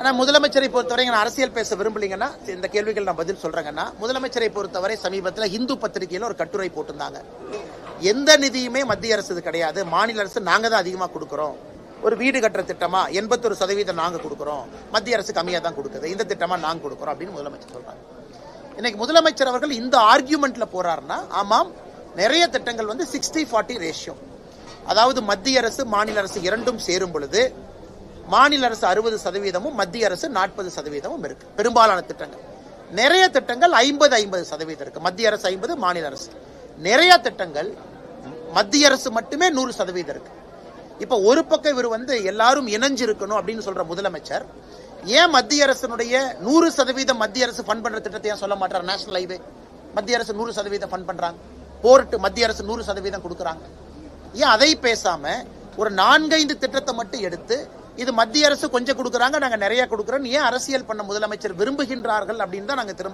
ஆனால் முதலமைச்சரை பொறுத்தவரை நான் அரசியல் பேச விரும்பலீங்கன்னா இந்த கேள்விகள் நான் பதில் சொல்றேங்கன்னா, முதலமைச்சரை பொறுத்தவரை சமீபத்தில் இந்து பத்திரிகையில் ஒரு கட்டுரை போட்டிருந்தாங்க. எந்த நிதியுமே மத்திய அரசு கிடையாது, மாநில அரசு நாங்க தான் அதிகமாக கொடுக்குறோம். ஒரு வீடு கட்டுற திட்டமா 81% நாங்க கொடுக்குறோம், மத்திய அரசு கம்மியாக தான் கொடுக்குது, இந்த திட்டமா நாங்க கொடுக்குறோம் அப்படின்னு முதலமைச்சர் சொல்றாங்க. இன்னைக்கு முதலமைச்சர் அவர்கள் இந்த ஆர்கியூமெண்ட்ல போறாருன்னா, ஆமாம் நிறைய திட்டங்கள் 60-40 ரேஷியோ, அதாவது மத்திய அரசு மாநில அரசு இரண்டும் சேரும் பொழுது மாநில அரசு 60%, மத்திய அரசு 40% இருக்கு. பெரும்பாலான திட்டங்கள், நிறைய திட்டங்கள் 50-50% இருக்கு. மத்திய அரசு 50, மாநில அரசு. நிறைய திட்டங்கள் மத்திய அரசு மட்டுமே 100% இருக்கு. இப்ப ஒரு பக்கம் இவர் எல்லாரும் இணைஞ்சிருக்கணும் அப்படின்னு சொல்ற முதலமைச்சர் ஏன் மத்திய அரசினுடைய 100% மத்திய அரசு ஃபண்ட் பண்ற திட்டத்தை ஏன் சொல்ல மாட்டார்? நேஷனல் ஹைவே மத்திய அரசு 100% ஃபண்ட் பண்றாங்க, போர்ட் மத்திய அரசு 100% கொடுக்குறாங்க. ஏன் அதை பேசாம ஒரு 4-5 திட்டத்தை மட்டும் எடுத்து இது மத்திய அரசு கொஞ்சம் கொடுக்குறாங்க, நாங்க நிறைய கொடுக்குறோம், ஏன் அரசியல் பண்ண முதலமைச்சர் விரும்புகின்றார்கள் அப்படின்னு தான் நாங்க திரும்ப